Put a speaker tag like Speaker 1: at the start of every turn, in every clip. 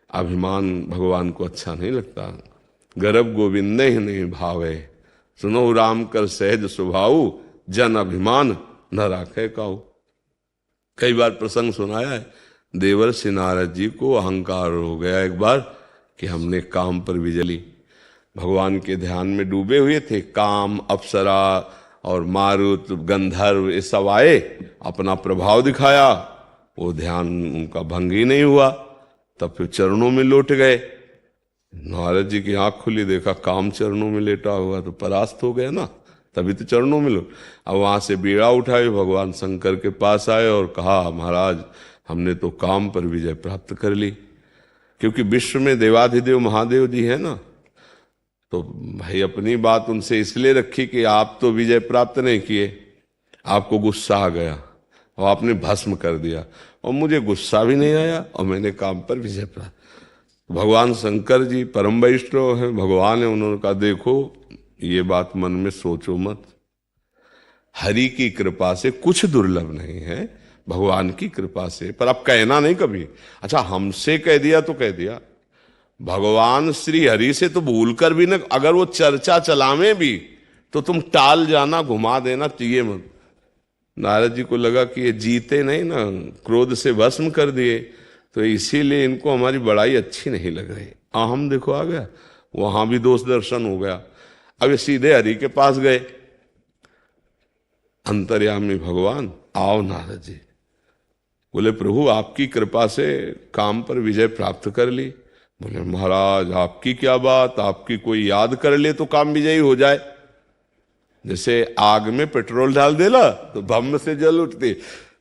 Speaker 1: अभिमान भगवान को अच्छा नहीं लगता। गर्भ गोविंद ही नहीं भावे, सुनो राम कर सहज स्वभाव, जन अभिमान न राखे काऊ। कई बार प्रसंग सुनाया है, देवर्षि नारद जी को अहंकार हो गया एक बार कि हमने काम पर विजय ली। भगवान के ध्यान में डूबे हुए थे, काम, अप्सरा और मारुत, गंधर्व ये सब आए, अपना प्रभाव दिखाया, वो ध्यान उनका भंग ही नहीं हुआ। तब फिर चरणों में लौट गए। नारद जी की आंख खुली, देखा काम चरणों में लेटा हुआ, तो परास्त हो गया ना, तभी तो चरणों में लो। अब वहां से बीड़ा उठाए, भगवान शंकर के पास आए और कहा, महाराज हमने तो काम पर विजय प्राप्त कर ली। क्योंकि विश्व में देवाधिदेव महादेव जी है ना, तो भाई अपनी बात उनसे इसलिए रखी कि आप तो विजय प्राप्त नहीं किए, आपको गुस्सा आ गया और आपने भस्म कर दिया, और मुझे गुस्सा भी नहीं आया और मैंने काम पर विजय प्राप्त। भगवान शंकर जी परम वैष्णव हैं, भगवान है, उन्होंने कहा देखो ये बात मन में सोचो मत, हरि की कृपा से कुछ दुर्लभ नहीं है, भगवान की कृपा से। पर अब कहना नहीं कभी, अच्छा हमसे कह दिया तो कह दिया, भगवान श्री हरि से तो भूल कर भी न, अगर वो चर्चा चलावे भी तो तुम टाल जाना, घुमा देना, चाहिए मत। नारद जी को लगा कि ये जीते नहीं ना, क्रोध से भस्म कर दिए, तो इसीलिए इनको हमारी बड़ाई अच्छी नहीं लग रही। हम देखो आ गया, वहां भी दोष दर्शन हो गया। अब ये सीधे हरि के पास गए, अंतर्यामी भगवान, आओ नारद जी। बोले प्रभु आपकी कृपा से काम पर विजय प्राप्त कर ली। बोले महाराज आपकी क्या बात, आपकी कोई याद कर ले तो काम विजयी हो जाए। जैसे आग में पेट्रोल डाल देला तो भस्म से जल उठती।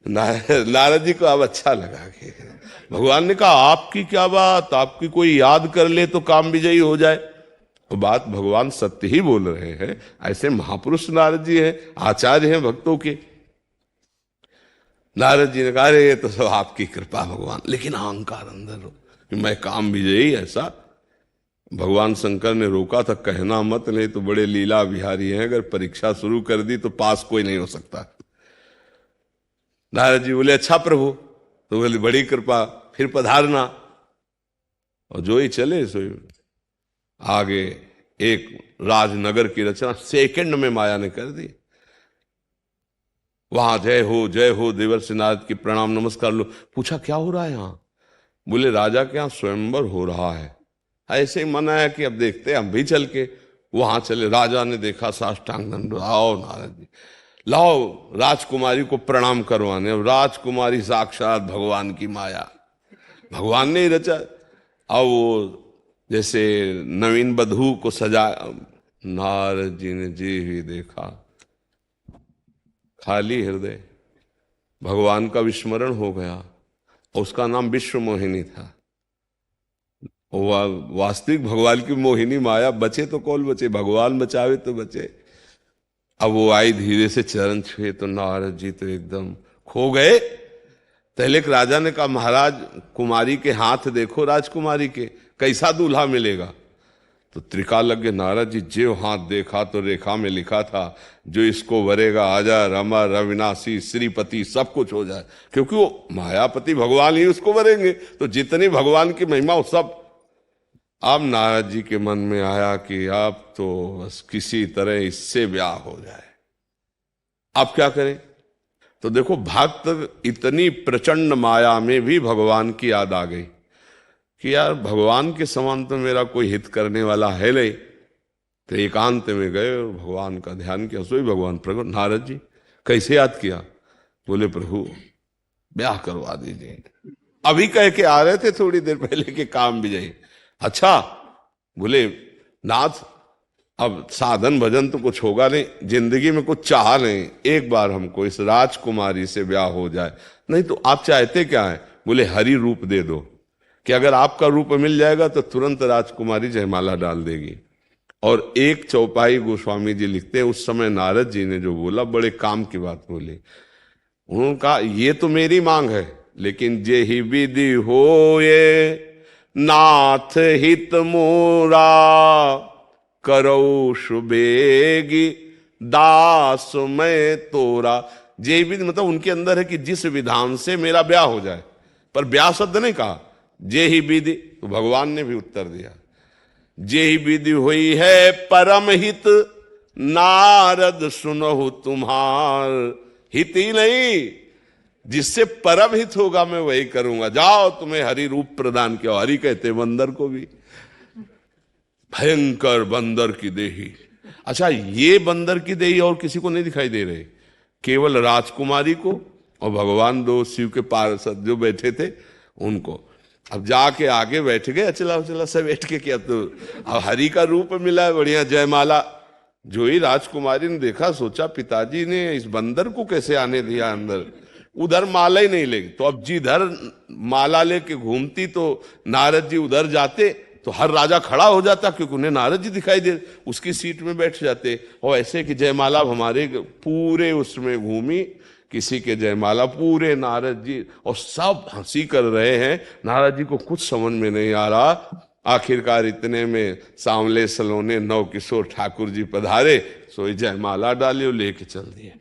Speaker 1: नारद जी को अब अच्छा लगा कि भगवान ने कहा आपकी क्या बात, आपकी कोई याद कर ले तो काम विजयी हो जाए। तो बात भगवान सत्य ही बोल रहे हैं, ऐसे महापुरुष नारद जी हैं, आचार्य हैं भक्तों के। नारद जी ने कहा ये तो सब आपकी कृपा भगवान, लेकिन अहंकार अंदर हो कि मैं काम विजयी, ऐसा भगवान शंकर ने रोका था, कहना मत, नहीं तो बड़े लीला बिहारी हैं, अगर परीक्षा शुरू कर दी तो पास कोई नहीं हो सकता। नारद जी बोले अच्छा प्रभु, तो बोले बड़ी कृपा, फिर पधारना। और जो ही चले सो आगे एक राजनगर की रचना सेकंड में माया ने कर दी। वहां जय हो देवर्षि नारद की प्रणाम नमस्कार लो। पूछा क्या हो रहा है यहाँ? बोले राजा के यहाँ स्वयंवर हो रहा है। ऐसे ही मना है कि अब देखते हैं, हम भी चल के वहां चले। राजा ने देखा, साष्टांग दंड, आओ नारद जी, लाओ राजकुमारी को प्रणाम करवाने। अब राजकुमारी साक्षात भगवान की माया, भगवान ने ही रचा। अब वो जैसे नवीन बधू को सजा, नारद जी ने जी ही देखा, खाली हृदय, भगवान का विस्मरण हो गया। उसका नाम विश्व मोहिनी था। वास्तविक भगवान की मोहिनी माया बचे तो कौन बचे, भगवान बचावे तो बचे। अब वो आई, धीरे से चरण छुए तो नारद जी तो एकदम खो गए। तहलेक राजा ने कहा महाराज कुमारी के हाथ देखो, राजकुमारी के, कैसा दूल्हा मिलेगा? तो त्रिकालज्ञ नारद जी जो हाथ देखा तो रेखा में लिखा था, जो इसको वरेगा अजर अमर अविनाशी श्रीपति सब कुछ हो जाए, क्योंकि वो मायापति भगवान ही उसको वरेंगे। तो जितनी भगवान की महिमा वो सब। अब नारद जी के मन में आया कि अब तो बस किसी तरह इससे ब्याह हो जाए, अब क्या करें? तो देखो भक्त इतनी प्रचंड माया में भी भगवान की याद आ गई कि यार भगवान के समान तो मेरा कोई हित करने वाला है नहीं। तो एकांत में गए और भगवान का ध्यान किया। सोई भगवान प्रकट, नारद जी कैसे याद किया? बोले प्रभु ब्याह करवा दीजिए, अभी कह के आ रहे थे थोड़ी देर पहले के काम भी जाइए। अच्छा, बोले नाथ अब साधन भजन तो कुछ होगा नहीं, जिंदगी में कुछ चाह नहीं, एक बार हमको इस राजकुमारी से ब्याह हो जाए। नहीं तो आप चाहते क्या है? बोले हरि रूप दे दो, कि अगर आपका रूप मिल जाएगा तो तुरंत राजकुमारी जयमाला डाल देगी। और एक चौपाई गोस्वामी जी लिखते हैं, उस समय नारद जी ने जो बोला बड़े काम की बात बोली। उन्होंने कहा ये तो मेरी मांग है, लेकिन जे ही विधि हो ये नाथ हित मोरा, करो शुभेगी दास मैं तोरा। जे विधि मतलब उनके अंदर है कि जिस विधान से मेरा ब्याह हो जाए, पर ब्याह शब्द नहीं कहा, जे ही विधि, तो भगवान ने भी उत्तर दिया, जे ही विधि हुई है परम हित, नारद सुनहु तुम्हार हित ही नहीं, जिससे परम हित होगा मैं वही करूंगा। जाओ तुम्हें हरि रूप प्रदान किया। हरि कहते बंदर को भी, भयंकर बंदर की देही। अच्छा, ये बंदर की देही और किसी को नहीं दिखाई दे रहे, केवल राजकुमारी को और भगवान दो शिव के पार्षद जो बैठे थे उनको। अब जाके आगे बैठ गए, अचला उचला सब बैठ के किया, तो अब हरि का रूप मिला, बढ़िया जयमाला। जो ही राजकुमारी ने देखा, सोचा पिताजी ने इस बंदर को कैसे आने दिया अंदर, उधर माला ही नहीं लेगी। तो अब जिधर माला लेके घूमती तो नारद जी उधर जाते तो हर राजा खड़ा हो जाता, क्योंकि उन्हें नारद जी दिखाई दे, उसकी सीट में बैठ जाते। और ऐसे कि जयमाला हमारे पूरे उसमें घूमी, किसी के जयमाला पूरे नारद जी, और सब हंसी कर रहे हैं। नारद जी को कुछ समझ में नहीं आ रहा। आखिरकार इतने में सांवले सलोने नव किशोर ठाकुर जी पधारे, सोई जयमाला डाली और लेके चल दिए।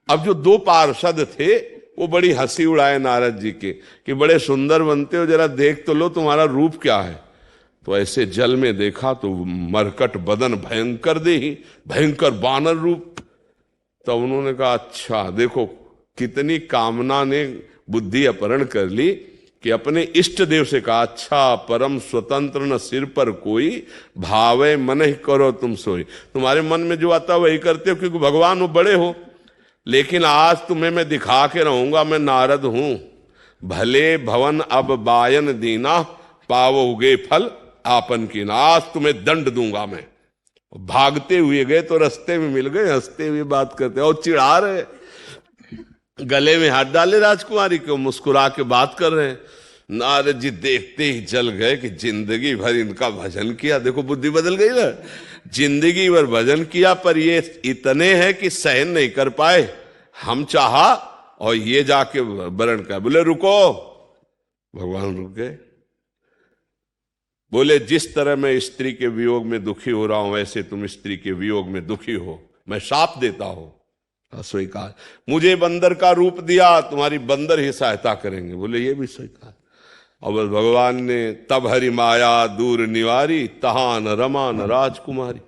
Speaker 1: अब जो दो पार्षद थे वो बड़ी हंसी उड़ाए नारद जी के कि बड़े सुंदर बनते हो, जरा देख तो लो तुम्हारा रूप क्या है। तो ऐसे जल में देखा तो मरकट बदन, भयंकर देही, भयंकर बानर रूप। तो उन्होंने कहा अच्छा देखो कितनी कामना ने बुद्धि अपहरण कर ली कि अपने इष्ट देव से कहा, अच्छा परम स्वतंत्र न सिर पर कोई, भावे मन ही करो तुम सोई। तुम्हारे मन में जो आता वही करते हो, क्योंकि भगवान हो, बड़े हो। लेकिन आज तुम्हें मैं दिखा के रहूंगा, मैं नारद हूं। भले भवन अब बायन दीना, पावोगे फल आपन की ना। आज तुम्हें दंड दूंगा मैं। भागते हुए गए तो रास्ते में मिल गए, हंसते हुए बात करते और चिढ़ा रहे, गले में हाथ डाले राजकुमारी को, मुस्कुरा के बात कर रहे हैं। नारद जी देखते ही जल गए कि जिंदगी भर इनका भजन किया, देखो बुद्धि बदल गई ना, जिंदगी भर भजन किया पर ये इतने हैं कि सहन नहीं कर पाए। हम चाहा और ये जाके वरण कर, बोले रुको। भगवान रुक गए, बोले जिस तरह मैं स्त्री के वियोग में दुखी हो रहा हूं, वैसे तुम स्त्री के वियोग में दुखी हो, मैं शाप देता हूं। स्वीकार, मुझे बंदर का रूप दिया, तुम्हारी बंदर ही सहायता करेंगे। बोले ये भी स्वीकार। और बस भगवान ने तब हरि माया दूर निवारी, तहा न रमा न राजकुमारी।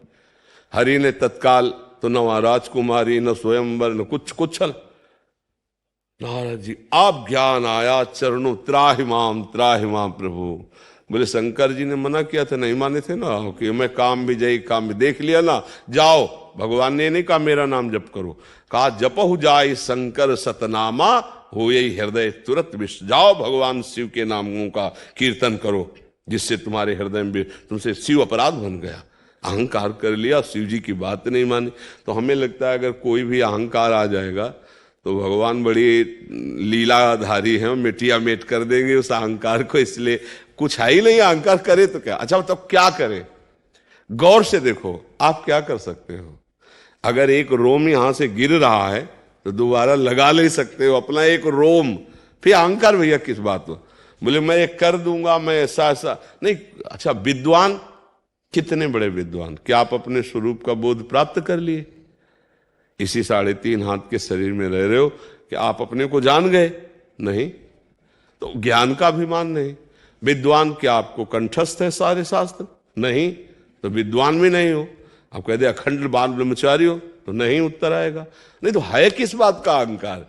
Speaker 1: हरि ने तत्काल तो न वहां राजकुमारी, न स्वयंवर, न कुछ कुछल। नारद जी आप ज्ञान आया चरणों, त्राहिमाम प्रभु। बोले शंकर जी ने मना किया था, नहीं माने थे ना कि मैं काम भी जाई, काम भी देख लिया ना, जाओ। भगवान ने नहीं कहा मेरा नाम जप करो, कहा जपहु जाय शंकर सतनामा, हो यही हृदय तुरंत विष। जाओ भगवान शिव के नामों का कीर्तन करो, जिससे तुम्हारे हृदय में तुमसे शिव अपराध बन गया। अहंकार कर लिया, शिव जी की बात नहीं मानी। तो हमें लगता है अगर कोई भी अहंकार आ जाएगा तो भगवान बड़ी लीलाधारी हैं, मिटिया मेट कर देंगे उस अहंकार को। इसलिए कुछ है ही नहीं, अहंकार करे तो क्या। अच्छा तो क्या करे, गौर से देखो आप क्या कर सकते हो। अगर एक रोम यहां से गिर रहा है तो दोबारा लगा नहीं सकते हो अपना एक रोम, फिर अहंकार भैया किस बात हो। बोले मैं ये कर दूंगा, मैं ऐसा ऐसा नहीं। अच्छा विद्वान, कितने बड़े विद्वान, क्या आप अपने स्वरूप का बोध प्राप्त कर लिए? इसी 3.5 हाथ के शरीर में रह रहे हो कि आप अपने को जान गए? नहीं, तो ज्ञान का अभिमान नहीं। विद्वान क्या आपको कंठस्थ है सारे शास्त्र? नहीं, तो विद्वान भी नहीं हो। आप कह दे अखंड बाल ब्रह्मचारी हो तो नहीं उत्तर आएगा। नहीं तो है किस बात का अहंकार?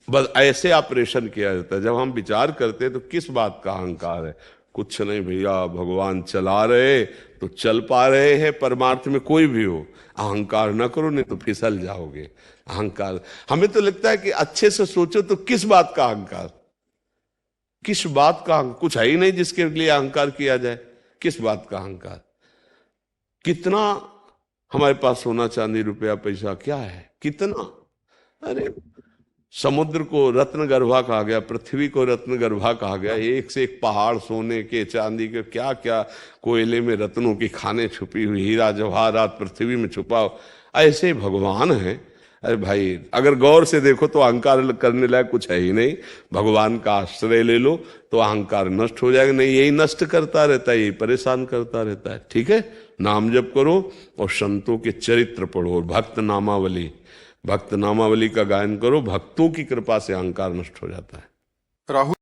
Speaker 1: बस ऐसे ऑपरेशन किया जाता है। जब हम विचार करते हैं तो किस बात का अहंकार है? कुछ नहीं भैया, भगवान चला रहे तो चल पा रहे हैं। परमार्थ में कोई भी हो, अहंकार न करो नहीं तो फिसल जाओगे। अहंकार, हमें तो लगता है कि अच्छे से सोचो तो किस बात का अहंकार, किस बात का? कुछ है ही नहीं जिसके लिए अहंकार किया जाए। किस बात का अहंकार? कितना हमारे पास सोना चांदी रुपया पैसा क्या है, कितना? अरे समुद्र को रत्न गर्भा कहा गया, पृथ्वी को रत्न गर्भा कहा गया। एक से एक पहाड़ सोने के, चांदी के, क्या क्या कोयले में रत्नों की खाने छुपी हुई, हीरा जवाहरात पृथ्वी में छुपा हो। ऐसे भगवान हैं। अरे भाई अगर गौर से देखो तो अहंकार करने लायक कुछ है ही नहीं। भगवान का आश्रय ले लो तो अहंकार नष्ट हो जाएगा। नहीं, यही नष्ट करता रहता है, यही परेशान करता रहता है। ठीक है, नाम जप करो और संतों के चरित्र पढ़ो, भक्त नामावली का गायन करो। भक्तों की कृपा से अहंकार नष्ट हो जाता है।
Speaker 2: राहुल